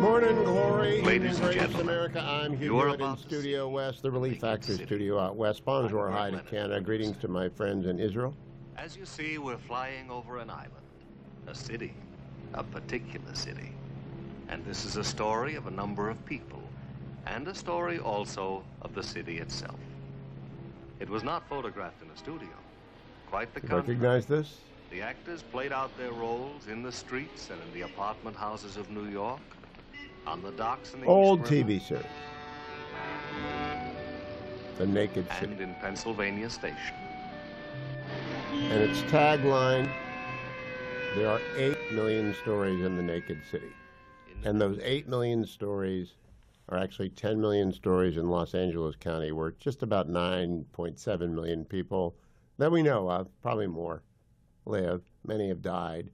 Morning, Glory. Ladies and Greatest gentlemen, America. I'm Hugh in Studio West, the Relief Factor studio out west. Bonjour, hi to Canada. Greetings to my friends in Israel. As you see, we're flying over an island, a city, a particular city. And this is a story of a number of people, and a story also of the city itself. It was not photographed in a studio. Quite the contrary. Recognize this? The actors played out their roles in the streets and in the apartment houses of New York, on the docks in the Old East River, TV series. The Naked City. and in Pennsylvania Station. And its tagline, there are 8 million stories in the Naked City. And those 8 million stories are actually 10 million stories in Los Angeles County, where just about 9.7 million people that we know of, probably more, live. Many have died.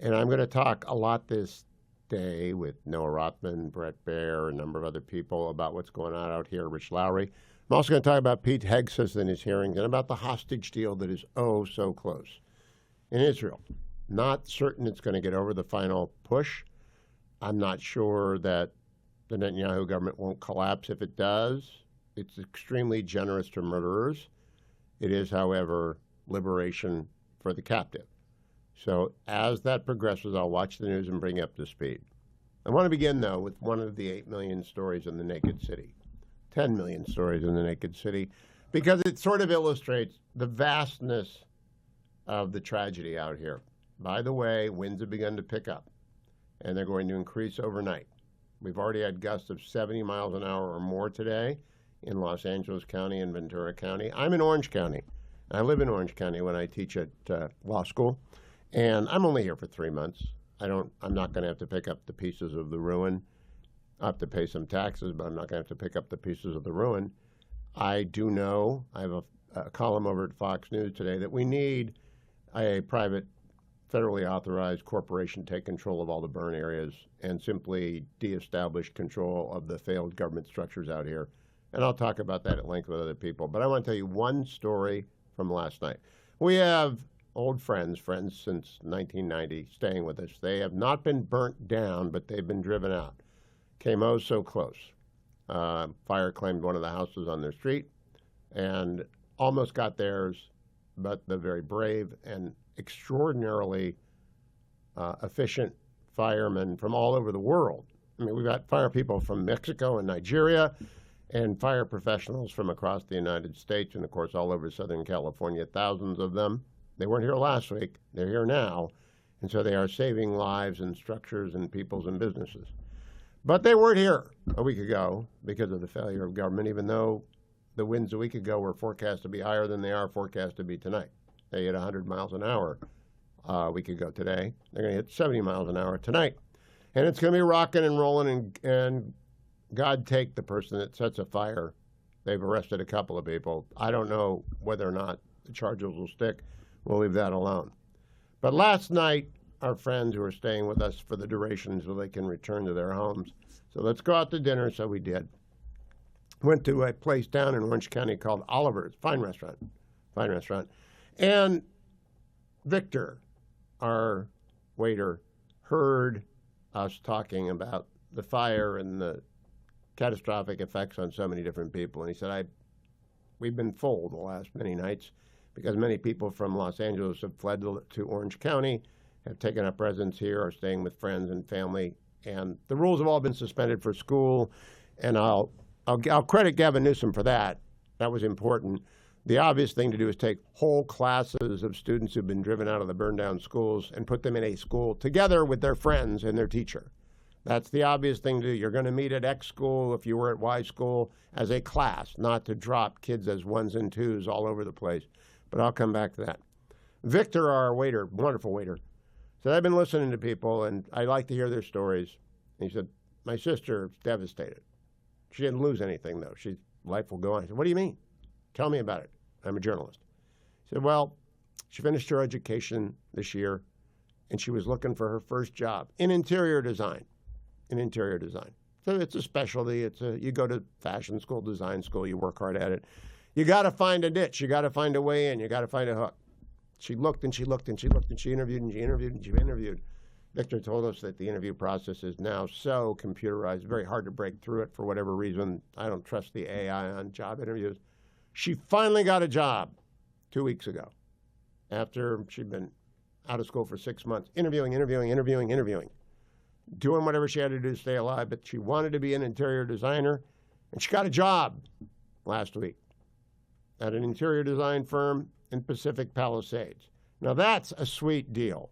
And I'm going to talk a lot this day with Noah Rothman, Brett Baer, a number of other people about what's going on out here, Rich Lowry. I'm also going to talk about Pete Hegseth and his hearings and about the hostage deal that is oh so close in Israel. Not certain it's going to get over the final push. I'm not sure that the Netanyahu government won't collapse if it does. It's extremely generous to murderers. It is, however, liberation for the captive. So as that progresses, I'll watch the news and bring you up to speed. I want to begin, though, with one of the 8 million stories in the Naked City, 10 million stories in the Naked City, because it sort of illustrates the vastness of the tragedy out here. By the way, winds have begun to pick up, and they're going to increase overnight. We've already had gusts of 70 miles an hour or more today in Los Angeles County and Ventura County. I'm in Orange County. I live in Orange County when I teach at law school. And I'm only here for 3 months. I'm not going to have to pick up the pieces of the ruin. I have to pay some taxes, but I'm not going to have to pick up the pieces of the ruin. I do know, I have a column over at Fox News today, that we need a private, federally authorized corporation take control of all the burn areas and simply de-establish control of the failed government structures out here. And I'll talk about that at length with other people. But I want to tell you one story from last night. We have old friends since 1990, staying with us. They have not been burnt down, but they've been driven out. Came oh so close. Fire claimed one of the houses on their street and almost got theirs, but the very brave and extraordinarily efficient firemen from all over the world. I mean, we've got fire people from Mexico and Nigeria and fire professionals from across the United States and, of course, all over Southern California, thousands of them. They weren't here last week. They're here now. And so they are saving lives and structures and peoples and businesses. But they weren't here a week ago because of the failure of government, even though the winds a week ago were forecast to be higher than they are forecast to be tonight. They hit 100 miles an hour a week ago today. They're going to hit 70 miles an hour tonight. And it's going to be rocking and rolling, and God take the person that sets a fire. They've arrested a couple of people. I don't know whether or not the charges will stick. We'll leave that alone. But last night, our friends who were staying with us for the duration so they can return to their homes. So let's go out to dinner. So we did. Went to a place down in Orange County called Oliver's, fine restaurant. And Victor, our waiter, heard us talking about the fire and the catastrophic effects on so many different people. And he said, we've been full the last many nights, because many people from Los Angeles have fled to Orange County, have taken up residence here, are staying with friends and family, and the rules have all been suspended for school. And I'll credit Gavin Newsom for that. That was important. The obvious thing to do is take whole classes of students who've been driven out of the burned down schools and put them in a school together with their friends and their teacher. That's the obvious thing to do. You're going to meet at X school if you were at Y school as a class, not to drop kids as ones and twos all over the place. But I'll come back to that. Victor, our waiter, wonderful waiter, said, I've been listening to people, and I like to hear their stories. And he said, my sister's devastated. She didn't lose anything, though. Life will go on. I said, what do you mean? Tell me about it. I'm a journalist. He said, well, she finished her education this year, and she was looking for her first job in interior design. So it's a specialty. You go to fashion school, design school, you work hard at it. You got to find a niche. You got to find a way in. You got to find a hook. She looked and she looked and she looked and she interviewed and she interviewed and she interviewed. Victor told us that the interview process is now so computerized, very hard to break through it for whatever reason. I don't trust the AI on job interviews. She finally got a job 2 weeks ago after she'd been out of school for 6 months, interviewing, doing whatever she had to do to stay alive, but she wanted to be an interior designer, and she got a job last week at an interior design firm in Pacific Palisades. Now, that's a sweet deal.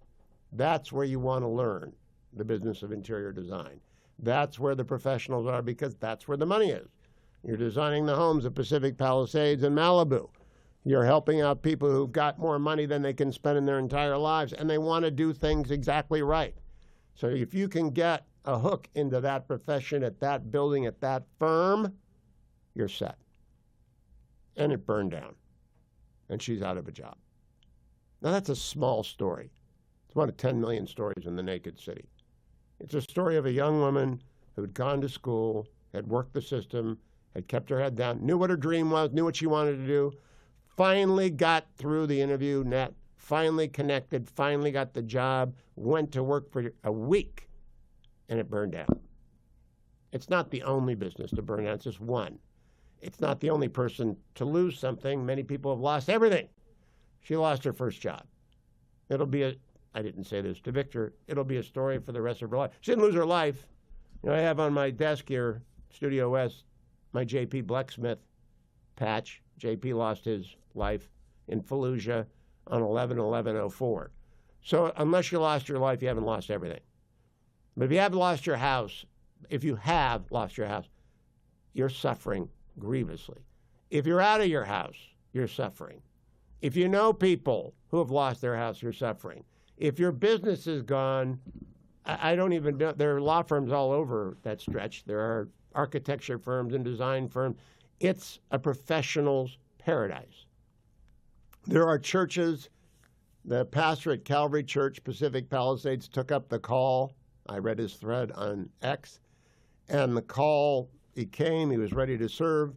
That's where you want to learn the business of interior design. That's where the professionals are, because that's where the money is. You're designing the homes at Pacific Palisades and Malibu. You're helping out people who've got more money than they can spend in their entire lives, and they want to do things exactly right. So if you can get a hook into that profession at that building, at that firm, you're set. And it burned down, and she's out of a job. Now, that's a small story. It's one of 10 million stories in the naked city. It's a story of a young woman who'd gone to school, had worked the system, had kept her head down, knew what her dream was, knew what she wanted to do, finally got through the interview net, finally connected, finally got the job, went to work for a week, and it burned down. It's not the only business to burn down. It's just one. It's not the only person to lose something. Many people have lost everything. She lost her first job. It'll be I didn't say this to Victor, it'll be a story for the rest of her life. She didn't lose her life. You know, I have on my desk here, Studio West, my J.P. Blecksmith patch. J.P. lost his life in Fallujah on 11/11/04. So unless you lost your life, you haven't lost everything. But if you have lost your house, you're suffering grievously. If you're out of your house, you're suffering. If you know people who have lost their house, you're suffering. If your business is gone, I don't even know. There are law firms all over that stretch. There are architecture firms and design firms. It's a professional's paradise. There are churches. The pastor at Calvary Church, Pacific Palisades, took up the call. I read his thread on X. And the call, he came. He was ready to serve.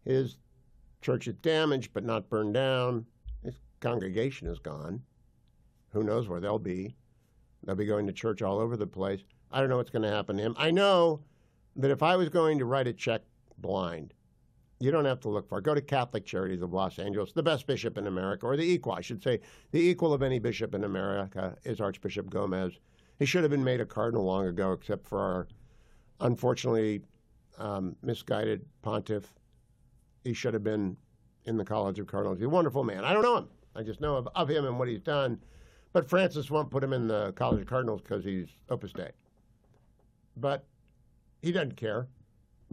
His church is damaged but not burned down. His congregation is gone. Who knows where they'll be. They'll be going to church all over the place. I don't know what's going to happen to him. I know that if I was going to write a check blind, you don't have to look far. Go to Catholic Charities of Los Angeles. The best bishop in America, or the equal, I should say, the equal of any bishop in America is Archbishop Gomez. He should have been made a cardinal long ago, except for our unfortunately misguided pontiff. He should have been in the College of Cardinals. He's a wonderful man. I don't know him. I just know of him and what he's done. But Francis won't put him in the College of Cardinals because he's Opus Dei. But he doesn't care.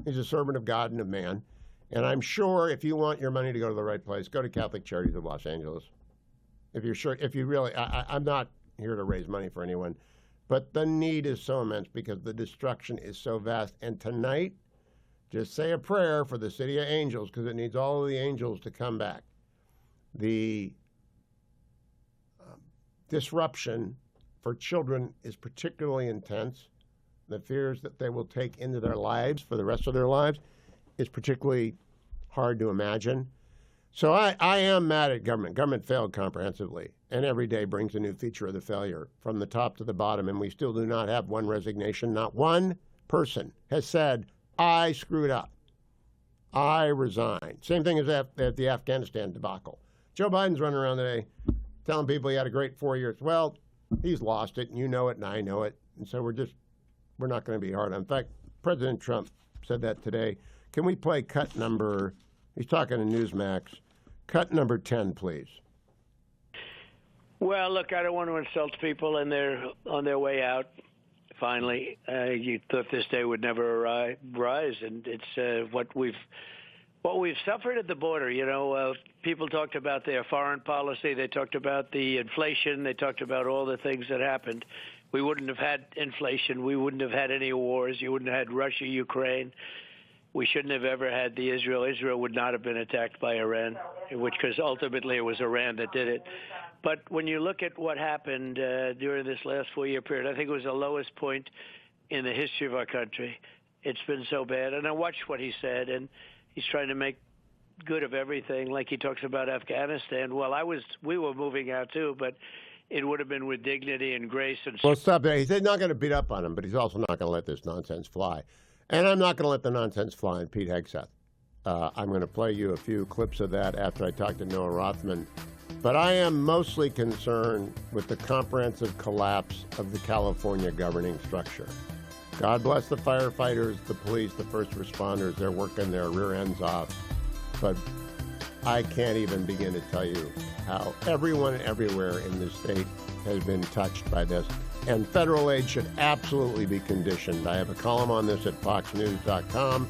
He's a servant of God and of man. And I'm sure if you want your money to go to the right place, go to Catholic Charities of Los Angeles. If you're sure, if you really, I'm not here to raise money for anyone, but the need is so immense because the destruction is so vast. And tonight, just say a prayer for the city of angels because it needs all of the angels to come back. The disruption for children is particularly intense. The fears that they will take into their lives for the rest of their lives is particularly hard to imagine. So I am mad at government. Government failed comprehensively, and every day brings a new feature of the failure from the top to the bottom, and we still do not have one resignation. Not one person has said, I screwed up. I resign. Same thing as at the Afghanistan debacle. Joe Biden's running around today telling people he had a great 4 years. Well, he's lost it, and you know it, and I know it. And so we're not going to be hard. In fact, President Trump said that today. Can we play cut number, he's talking to Newsmax, cut number 10, please. Well, look, I don't want to insult people and they're on their way out. Finally, you thought this day would never rise, and it's what we've suffered at the border. You know, people talked about their foreign policy. They talked about the inflation. They talked about all the things that happened. We wouldn't have had inflation. We wouldn't have had any wars. You wouldn't have had Russia, Ukraine. We shouldn't have ever had the Israel. Israel would not have been attacked by Iran, because ultimately it was Iran that did it. But when you look at what happened during this last 4-year period, I think it was the lowest point in the history of our country. It's been so bad. And I watched what he said, and he's trying to make good of everything, like he talks about Afghanistan. Well, we were moving out too, but it would have been with dignity and grace and. Well, stop there. He's not going to beat up on him, but he's also not going to let this nonsense fly. And I'm not going to let the nonsense fly on Pete Hegseth. I'm going to play you a few clips of that after I talk to Noah Rothman. But I am mostly concerned with the comprehensive collapse of the California governing structure. God bless the firefighters, the police, the first responders. They're working their rear ends off. But I can't even begin to tell you how everyone everywhere in this state has been touched by this. And federal aid should absolutely be conditioned. I have a column on this at foxnews.com.